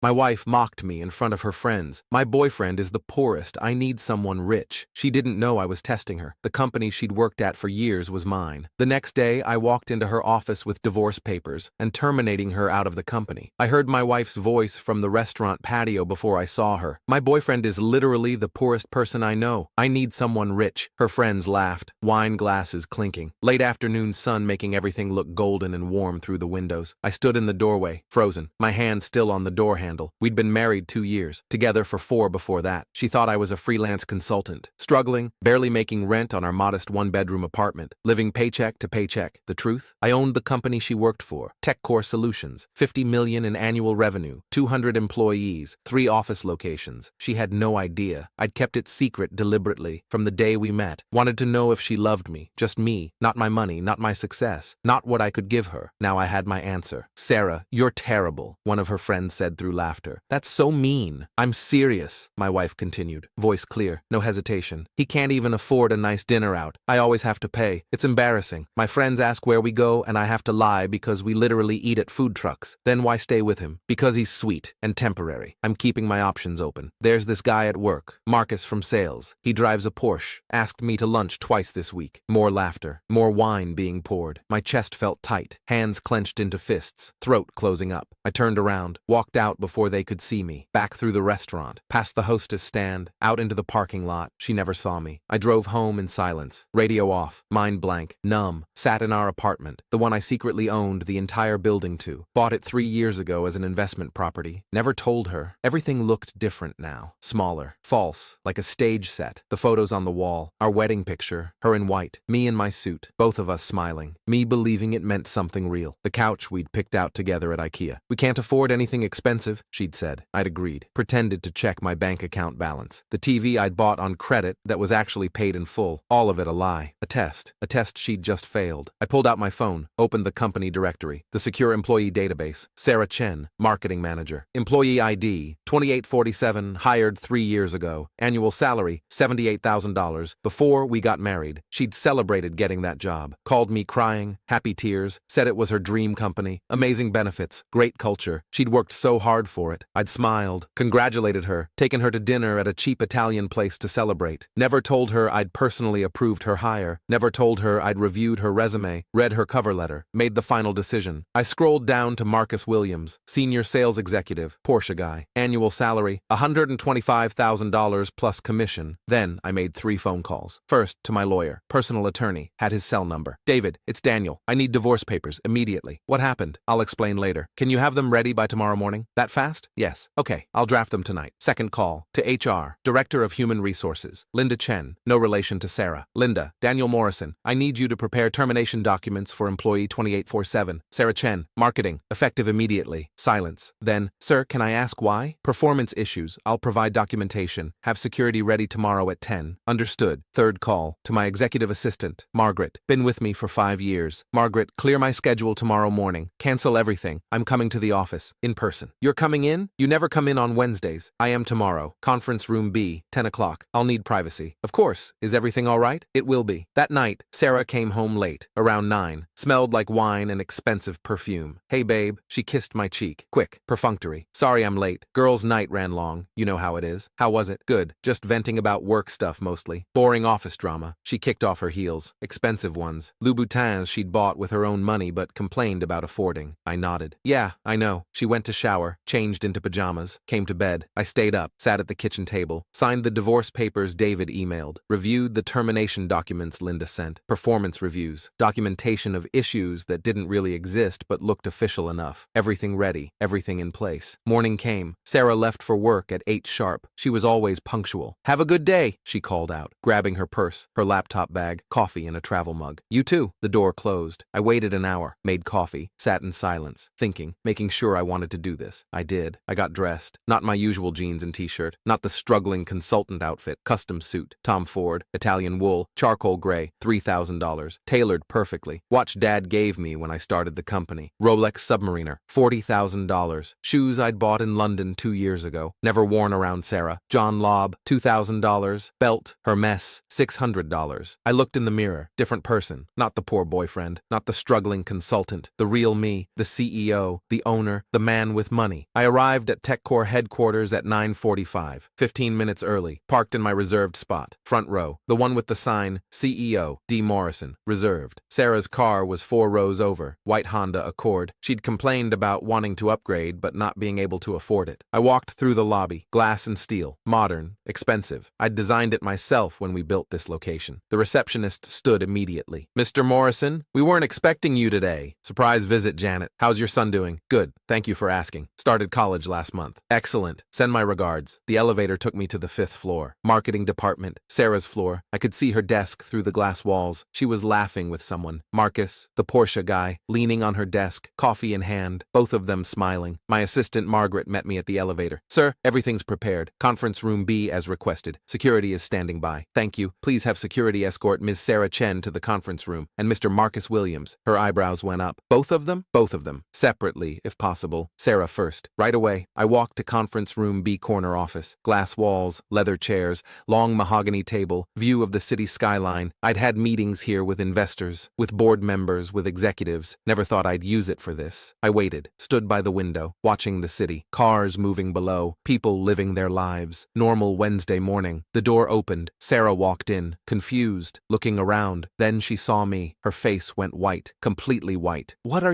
My wife mocked me in front of her friends. My boyfriend is the poorest. I need someone rich. She didn't know I was testing her. The company she'd worked at for years was mine. The next day, I walked into her office with divorce papers and terminating her out of the company. I heard my wife's voice from the restaurant patio before I saw her. My boyfriend is literally the poorest person I know. I need someone rich. Her friends laughed, wine glasses clinking. Late afternoon sun making everything look golden and warm through the windows. I stood in the doorway, frozen, my hand still on the door handle. We'd been married 2 years, together for 4 before that. She thought I was a freelance consultant, struggling, barely making rent on our modest 1-bedroom apartment, living paycheck to paycheck. The truth? I owned the company she worked for, TechCore Solutions, $50 million in annual revenue, 200 employees, 3 office locations. She had no idea. I'd kept it secret deliberately from the day we met. Wanted to know if she loved me, just me, not my money, not my success, not what I could give her. Now I had my answer. "Sarah, you're terrible," one of her friends said through laughter. "That's so mean." "I'm serious," my wife continued, voice clear, no hesitation. "He can't even afford a nice dinner out. I always have to pay. It's embarrassing. My friends ask where we go and I have to lie because we literally eat at food trucks. Then why stay with him? Because he's sweet and temporary. I'm keeping my options open. There's this guy at work, Marcus from sales. He drives a Porsche. Asked me to lunch twice this week." More laughter, more wine being poured. My chest felt tight, hands clenched into fists, throat closing up. I turned around, walked out before they could see me, back through the restaurant, past the hostess stand, out into the parking lot. She never saw me. I drove home in silence, radio off, mind blank, numb, sat in our apartment, the one I secretly owned the entire building to. Bought it 3 years ago as an investment property. Never told her. Everything looked different now, smaller, false, like a stage set. The photos on the wall, our wedding picture, her in white, me in my suit, both of us smiling, me believing it meant something real. The couch we'd picked out together at IKEA. "We can't afford anything expensive," she'd said. I'd agreed. Pretended to check my bank account balance. The TV I'd bought on credit that was actually paid in full. All of it a lie. A test she'd just failed. I pulled out my phone, opened the company directory, the secure employee database. Sarah Chen, marketing manager. Employee ID, 2847, hired 3 years ago. Annual salary, $78,000. Before we got married, she'd celebrated getting that job. Called me crying, happy tears, said it was her dream company. Amazing benefits, great culture. She'd worked so hard for it. I'd smiled, congratulated her, taken her to dinner at a cheap Italian place to celebrate. Never told her I'd personally approved her hire. Never told her I'd reviewed her resume, read her cover letter, made the final decision. I scrolled down to Marcus Williams, senior sales executive, Porsche guy. Annual salary, $125,000 plus commission. Then I made 3 phone calls. First, to my lawyer, personal attorney, had his cell number. "David, it's Daniel. I need divorce papers immediately." "What happened?" "I'll explain later. Can you have them ready by tomorrow morning?" "That fast?" "Yes." "Okay, I'll draft them tonight." Second call, to HR, Director of Human Resources, Linda Chen, no relation to Sarah. "Linda, Daniel Morrison, I need you to prepare termination documents for employee 2847. Sarah Chen, marketing, effective immediately." Silence. Then, "Sir, can I ask why?" "Performance issues. I'll provide documentation. Have security ready tomorrow at 10. "Understood." Third call, to my executive assistant, Margaret, been with me for 5 years. "Margaret, clear my schedule tomorrow morning. Cancel everything. I'm coming to the office, in person." "You're coming in? You never come in on Wednesdays." "I am tomorrow. Conference room B, 10 o'clock. I'll need privacy." "Of course. Is everything all right?" "It will be." That night, Sarah came home late, around 9, smelled like wine and expensive perfume. "Hey babe," she kissed my cheek. Quick, perfunctory. "Sorry I'm late. Girls' night ran long. You know how it is." "How was it?" "Good. Just venting about work stuff mostly. Boring office drama." She kicked off her heels. Expensive ones. Louboutins she'd bought with her own money but complained about affording. I nodded. "Yeah, I know." She went to shower, changed into pajamas, came to bed. I stayed up, sat at the kitchen table, signed the divorce papers David emailed, reviewed the termination documents Linda sent, performance reviews, documentation of issues that didn't really exist but looked official enough. Everything ready, everything in place. Morning came. Sarah left for work at 8 sharp. She was always punctual. "Have a good day," she called out, grabbing her purse, her laptop bag, coffee in a travel mug. "You too." The door closed. I waited an hour, made coffee, sat in silence, thinking, making sure I wanted to do this. I did. I got dressed. Not my usual jeans and t-shirt, not the struggling consultant outfit, custom suit, Tom Ford, Italian wool, charcoal gray, $3,000, tailored perfectly. Watch Dad gave me when I started the company. Rolex Submariner, $40,000. Shoes I'd bought in London 2 years ago, never worn around Sarah. John Lobb, $2,000. Belt, Hermes, $600. I looked in the mirror, different person, not the poor boyfriend, not the struggling consultant, the real me, the CEO, the owner, the man with money. I arrived at TechCore headquarters at 9:45, 15 minutes early, parked in my reserved spot, front row, the one with the sign, CEO, D. Morrison, reserved. Sarah's car was 4 rows over, white Honda Accord. She'd complained about wanting to upgrade but not being able to afford it. I walked through the lobby, glass and steel, modern, expensive. I'd designed it myself when we built this location. The receptionist stood immediately. Mr. Morrison, we weren't expecting you today. Surprise visit, Janet. How's your son doing? Good. Thank you for asking. Started college last month. Excellent. Send my regards. The elevator took me to the 5th floor. Marketing department. Sarah's floor. I could see her desk through the glass walls. She was laughing with someone. Marcus, the Porsche guy, leaning on her desk, coffee in hand, both of them smiling. My assistant Margaret met me at the elevator. Sir, everything's prepared. Conference room B as requested. Security is standing by. Thank you. Please have security escort Ms. Sarah Chen to the conference room and Mr. Marcus Williams. Her eyebrows went up. Both of them? Both of them. Separately, if possible. Sarah first. Right away. I walked to conference room B corner office. Glass walls, leather chairs, long mahogany table, view of the city skyline. I'd had meetings here with investors, with board members, with executives. Never thought I'd use it for this. I waited, stood by the window, watching the city. Cars moving below, people living their lives. Normal Wednesday morning. The door opened. Sarah walked in, confused, looking around. Then she saw me. Her face went white, completely white. Why are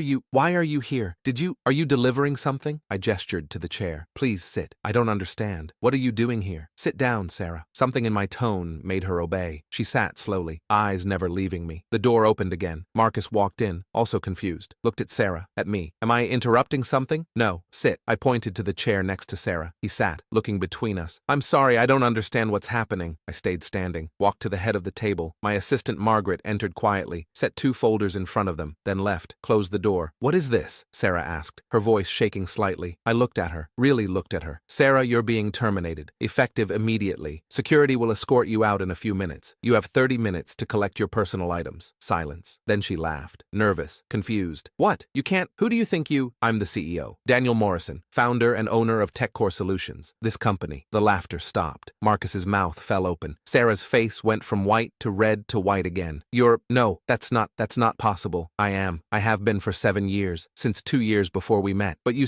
you here? Are you delivering something? I gestured to the chair. Please sit. I don't understand. What are you doing here? Sit down, Sarah. Something in my tone made her obey. She sat slowly, eyes never leaving me. The door opened again. Marcus walked in, also confused. Looked at Sarah, at me. Am I interrupting something? No, sit. I pointed to the chair next to Sarah. He sat, looking between us. I'm sorry, I don't understand what's happening. I stayed standing, walked to the head of the table. My assistant Margaret entered quietly, set 2 folders in front of them, then left, closed the door. What is this? Sarah asked, her voice shaking slightly. I looked at her, really looked at her. Sarah, you're being terminated. Effective immediately. Security will escort you out in a few minutes. You have 30 minutes to collect your personal items. Silence. Then she laughed, nervous, confused. What? You can't? Who do you think you? I'm the CEO. Daniel Morrison, founder and owner of TechCore Solutions. This company. The laughter stopped. Marcus's mouth fell open. Sarah's face went from white to red to white again. No, that's not possible. I have been for 7 years, since 2 years before we met. But you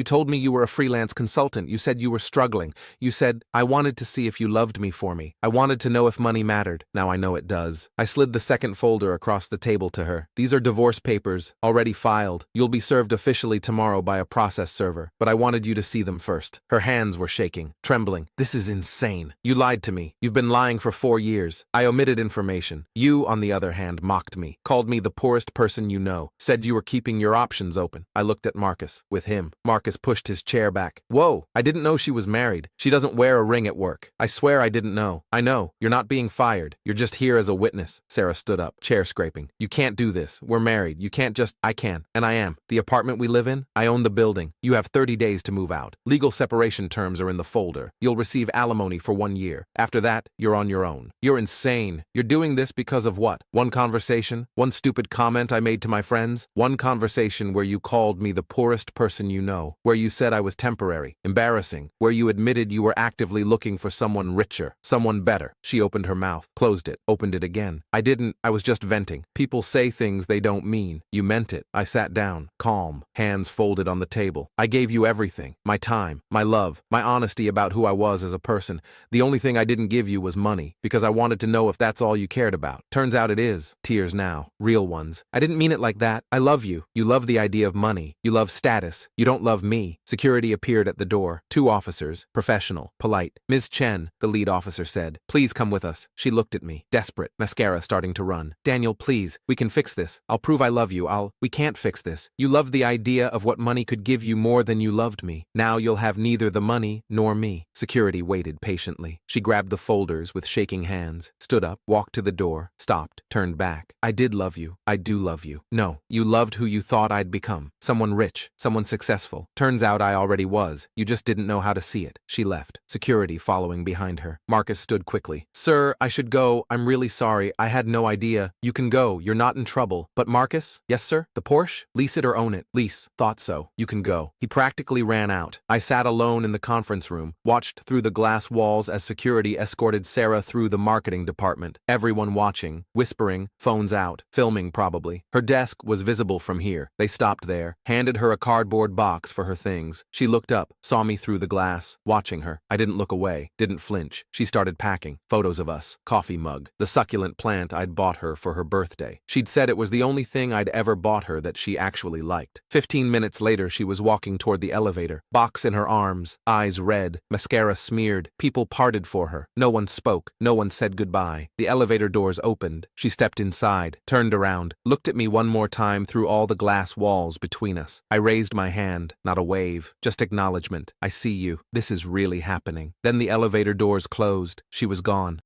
told me you were a freelance consultant. You said you were struggling. You said, I wanted to see if you loved me for me. I wanted to know if money mattered. Now I know it does. I slid the second folder across the table to her. These are divorce papers, already filed. You'll be served officially tomorrow by a process server, but I wanted you to see them first. Her hands were shaking, trembling. This is insane. You lied to me. You've been lying for 4 years. I omitted information. You, on the other hand, mocked me, called me the poorest person you know, said you were keeping your options open. I looked at Marcus. With him. Marcus pushed his chair back. Whoa, I didn't know she was married. She doesn't wear a ring at work. I swear I didn't know. I know. You're not being fired. You're just here as a witness. Sarah stood up, chair scraping. You can't do this. We're married. You can't just... I can. And I am. The apartment we live in, I own the building. You have 30 days to move out. Legal separation terms are in the folder. You'll receive alimony for 1 year. After that, you're on your own. You're insane. You're doing this because of what? One conversation? One stupid comment I made to my friends? One conversation where you called me the poorest person you know, where you said I was temporary, embarrassing, where you admitted you were actively looking for someone richer, someone better. She opened her mouth, closed it, opened it again. I was just venting. People say things they don't mean. You meant it. I sat down, calm, hands folded on the table. I gave you everything. My time, my love, my honesty about who I was as a person. The only thing I didn't give you was money, because I wanted to know if that's all you cared about. Turns out it is. Tears now. Real ones. I didn't mean it like that. I love you. You love the idea of money. You love status. You don't love me. Security appeared at the door. 2 officers. Professional. Polite. Ms. Chen, the lead officer said. Please come with us. She looked at me. Desperate. Mascara starting to run. Daniel, please. We can fix this. I'll prove I love you. We can't fix this. You loved the idea of what money could give you more than you loved me. Now you'll have neither the money nor me. Security waited patiently. She grabbed the folders with shaking hands, stood up, walked to the door, stopped, turned back. I did love you. I do love you. No, you loved who you thought I'd become. Someone rich, someone successful. Turns out I already was. You just didn't know how to see it. She left, security following behind her. Marcus stood quickly. Sir, I should go. I'm really sorry. I had no idea. You can go. You're not in trouble. But Marcus? Yes, sir? The Porsche? Lease it or own it? Lease. Thought so. You can go. He practically ran out. I sat alone in the conference room, watched through the glass walls as security escorted Sarah through the marketing department. Everyone watching, whispering, phones out, filming probably. Her desk was visible from here. They stopped there, handed her a cardboard box for her her things. She looked up, saw me through the glass, watching her. I didn't look away, didn't flinch. She started packing. Photos of us, coffee mug, the succulent plant I'd bought her for her birthday. She'd said it was the only thing I'd ever bought her that she actually liked. 15 minutes later, she was walking toward the elevator, box in her arms, eyes red, mascara smeared. People parted for her. No one spoke. No one said goodbye. The elevator doors opened. She stepped inside, turned around, looked at me one more time through all the glass walls between us. I raised my hand, not a wave, just acknowledgement. I see you. This is really happening. Then the elevator doors closed. She was gone.